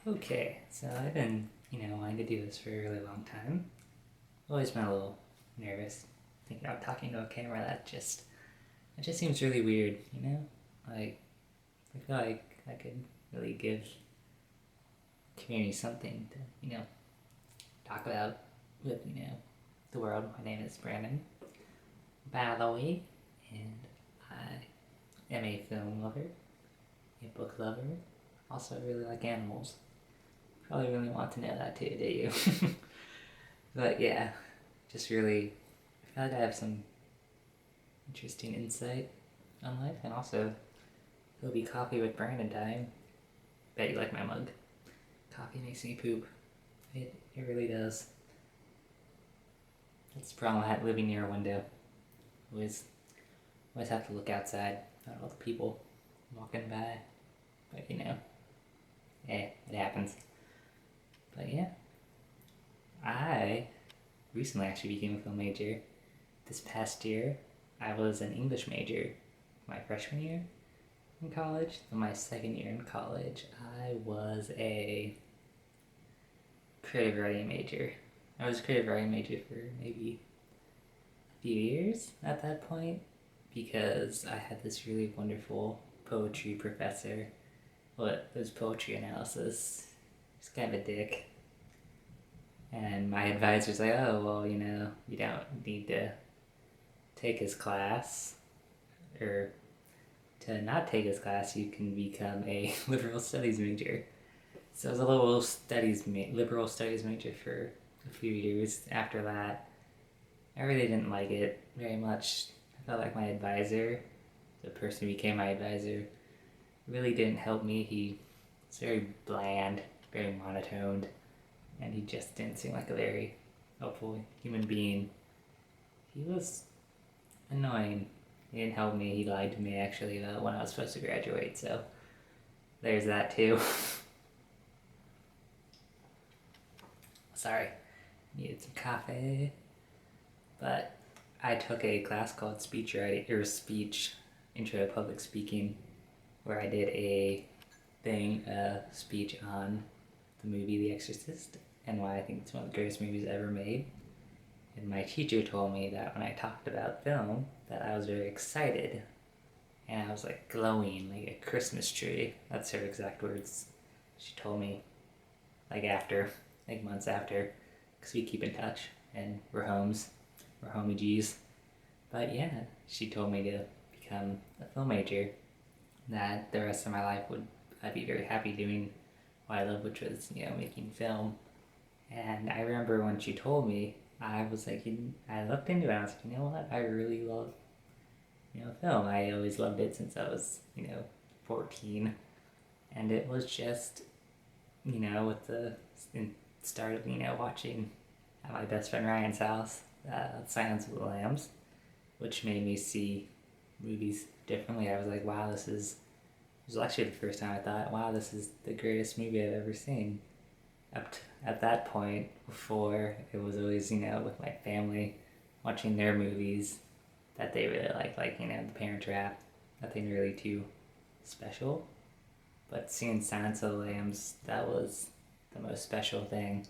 Okay, so I've been, wanting to do this for a really long time. I've always been a little nervous thinking about talking to a camera. It just seems really weird, you know? Like, I feel like I could really give the community something to, talk about with, the world. My name is Brandon Balloway, and I am a film lover, a book lover. Also, I really like animals. Probably really want to know that too, do you? But yeah, just really, I feel like I have some interesting insight on life, and also it'll be coffee with Brandon time. Bet you like my mug. Coffee makes me poop. It really does. That's the problem I had living near a window. Always, always have to look outside at all the people walking by. But it happens. But yeah, I recently actually became a film major. This past year, I was an English major my freshman year in college. Then my second year in college, I was a creative writing major. I was a creative writing major for maybe a few years at that point because I had this really wonderful poetry professor. Well, it was poetry analysis. He's kind of a dick. And my advisor's like, oh, well, you don't need to take his class, or to not take his class, you can become a liberal studies major. So I was a liberal studies major for a few years. After that, I really didn't like it very much. I felt like my advisor, the person who became my advisor, really didn't help me. He was very bland, very monotoned, and he just didn't seem like a very helpful human being. He was annoying. He didn't help me. He lied to me actually about when I was supposed to graduate. So there's that too. Sorry, needed some coffee. But I took a class called speech writing or speech intro to public speaking, where I did a speech on the movie The Exorcist and why I think it's one of the greatest movies ever made. And my teacher told me that when I talked about film, that I was very excited. And I was like glowing like a Christmas tree. That's her exact words. She told me months after, because we keep in touch and we're homie G's. But yeah, she told me to become a film major. That the rest of my life I'd be very happy doing what I love, which was making film. And I remember when she told me, I was like, I looked into it. And I was like, you know what? I really love film. I always loved it since I was 14, and it was just with the start of watching at my best friend Ryan's house, Silence of the Lambs, which made me see movies differently. I was like, wow, it was actually the first time I thought, wow, this is the greatest movie I've ever seen. At that point, before, it was always, with my family, watching their movies that they really like, The Parent Trap, nothing really too special. But seeing Silence of the Lambs, that was the most special thing.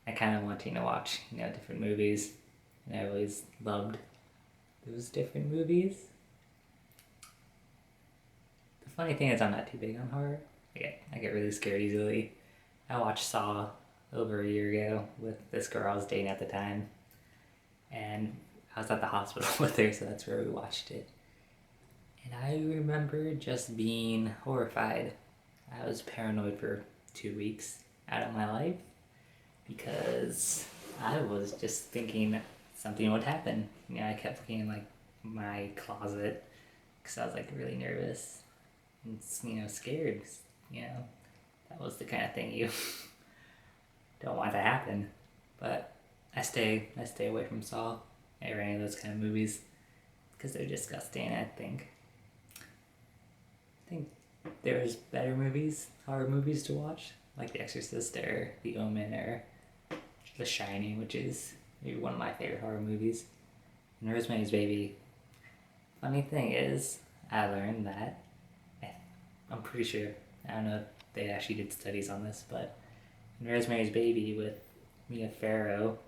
I kind of wanting to watch, different movies, and I always loved those different movies. The funny thing is I'm not too big on horror. I get really scared easily. I watched Saw over a year ago with this girl I was dating at the time, and I was at the hospital with her, so that's where we watched it. And I remember just being horrified. I was paranoid for 2 weeks out of my life because I was just thinking something would happen. I kept looking in my closet because I was really nervous and scared. That was the kind of thing you don't want to happen. But I stay away from Saw or any of those kind of movies because they're disgusting. I think there's better horror movies to watch, like The Exorcist or The Omen or The Shining, which is maybe one of my favorite horror movies. And Rosemary's Baby. Funny thing is, I learned that I'm pretty sure, I don't know if they actually did studies on this, but in Rosemary's Baby with Mia Farrow,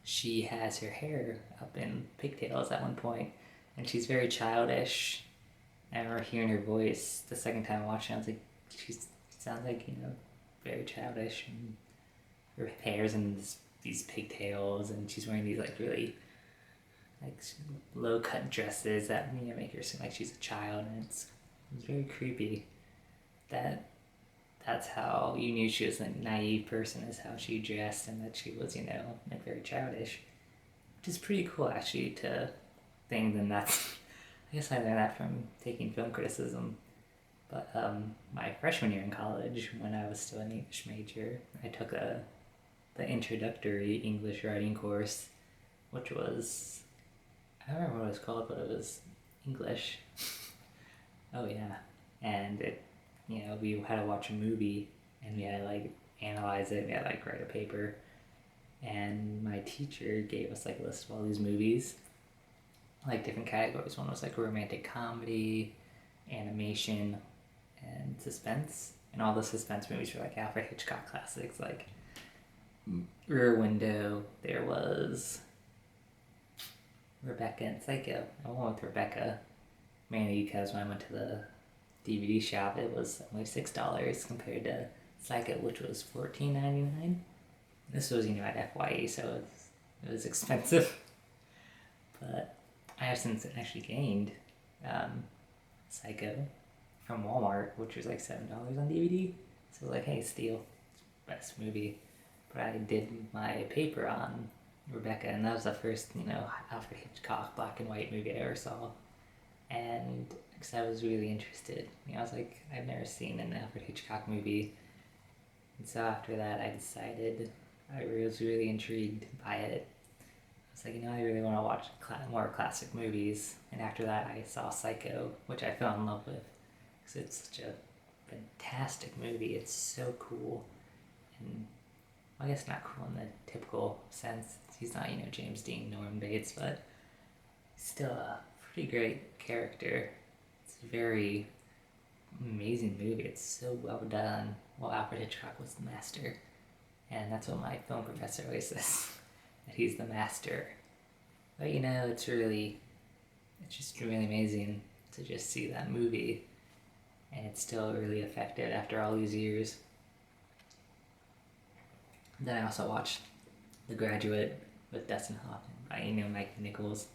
she has her hair up in pigtails at one point, and she's very childish. I remember hearing her voice the second time I watched it. I was like, she sounds like, very childish, and her hair's in these pigtails, and she's wearing these like really like low cut dresses that make her seem like she's a child, and it's very creepy. That's how you knew she was a naive person, is how she dressed, and that she was like very childish, which is pretty cool actually to think. And that's I guess I learned that from taking film criticism. But my freshman year in college, when I was still an English major, I took the introductory English writing course, which was, I don't remember what it was called, but it was English. Oh yeah, and it, we had to watch a movie, and we had to like analyze it. We had to like write a paper, and my teacher gave us like a list of all these movies, like different categories. One was like romantic comedy, animation, and suspense. And all the suspense movies were like Alfred Hitchcock classics, like Rear Window. There was Rebecca and Psycho. I went with Rebecca mainly because when I went to the DVD shop, it was only $6 compared to Psycho, which was $14.99. This was at FYE, so it was expensive. But I have since actually gained Psycho from Walmart, which was like $7 on DVD. So like, hey, steal, best movie. But I did my paper on Rebecca, and that was the first Alfred Hitchcock black and white movie I ever saw. And because I was really interested, I was like, I've never seen an Alfred Hitchcock movie. And so after that, I decided I was really intrigued by it. I was like, I really want to watch more classic movies. And after that, I saw Psycho, which I fell in love with, because it's such a fantastic movie. It's so cool. And I guess not cool in the typical sense. He's not, James Dean, Norman Bates, but he's still a pretty great character. It's a very amazing movie. It's so well done. Well, Alfred Hitchcock was the master. And that's what my film professor always says, that he's the master. But it's just really amazing to just see that movie. And it's still really effective after all these years. Then I also watched The Graduate with Dustin Hoffman by Mike Nichols.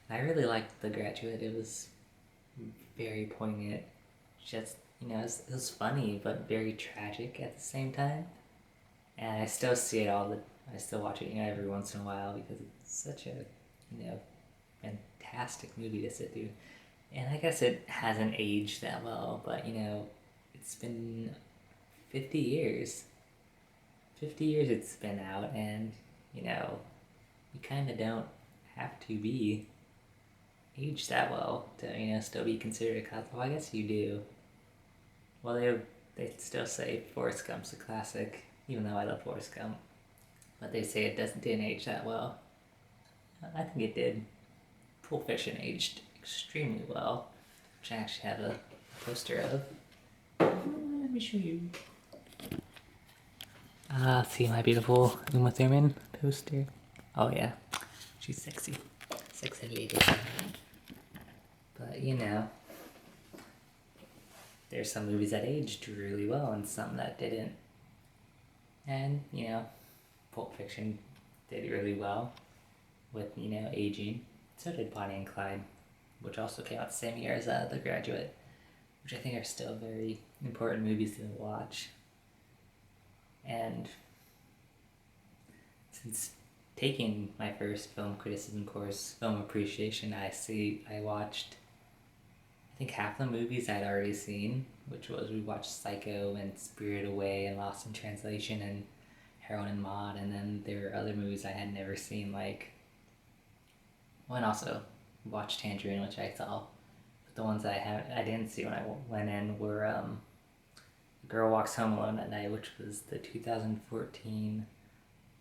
I really liked The Graduate. It was very poignant. Just it was funny but very tragic at the same time. And I still see it I still watch it every once in a while, because it's such a fantastic movie to sit through. And I guess it hasn't aged that well, but it's been 50 years. 50 years it's been out, and you kind of don't have to be aged that well to still be considered a classic. Well, I guess you do. Well, they still say Forrest Gump's a classic, even though I love Forrest Gump, but they say it didn't age that well. I think it did. Pulp Fiction aged extremely well, which I actually have a poster of. Let me show you. See my beautiful Uma Thurman poster. Oh yeah, she's sexy. Sexy lady. But there's some movies that aged really well and some that didn't. And, Pulp Fiction did really well with, aging. So did Bonnie and Clyde, which also came out the same year as The Graduate, which I think are still very important movies to watch. And since taking my first film criticism course, film appreciation, I watched, I think, half the movies I'd already seen, which was, we watched Psycho and Spirited Away and Lost in Translation and Harold and Maude, and then there were other movies I had never seen, and also watched Tangerine, which I saw. But the ones I didn't see when I went in were Girl Walks Home Alone at Night, which was the 2014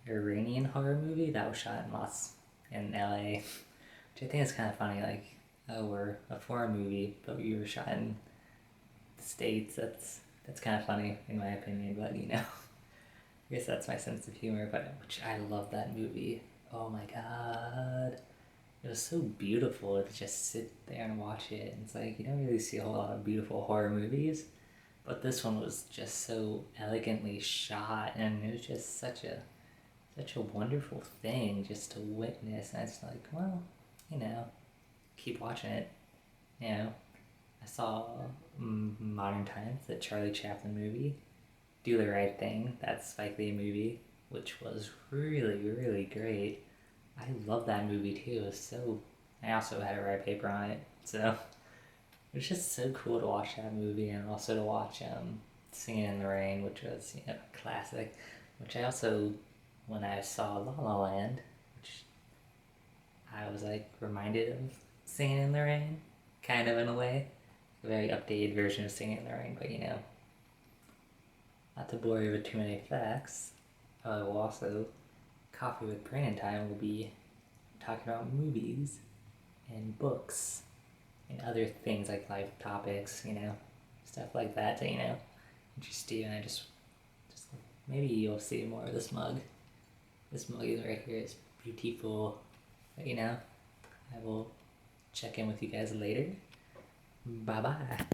Iranian horror movie that was shot in LA, which I think is kind of funny. We're a foreign movie, but we were shot in the States. That's That's kind of funny in my opinion, but you know, I guess that's my sense of humor. But which I love that movie. Oh my god, it was so beautiful to just sit there and watch it. And it's like you don't really see a whole lot of beautiful horror movies, but this one was just so elegantly shot, and it was just such a wonderful thing just to witness. And it's like, well, you know, keep watching it. You know, I saw Modern Times, the Charlie Chaplin movie, Do the Right Thing, that Spike Lee movie, which was really, really great. I love that movie too. It was so. I also had to write a paper on it, so it was just so cool to watch that movie and also to watch Singing in the Rain, which was a classic. Which I also, when I saw La La Land, which I was like reminded of Singing in the Rain, kind of in a way, a very updated version of Singing in the Rain. But not to bore you with too many facts, I will also Coffee with Brandon Time will be talking about movies and books and other things like life topics, stuff like that to, interest you. And just maybe you'll see more of this mug. This mug is right here. It's beautiful. But, I will check in with you guys later. Bye bye.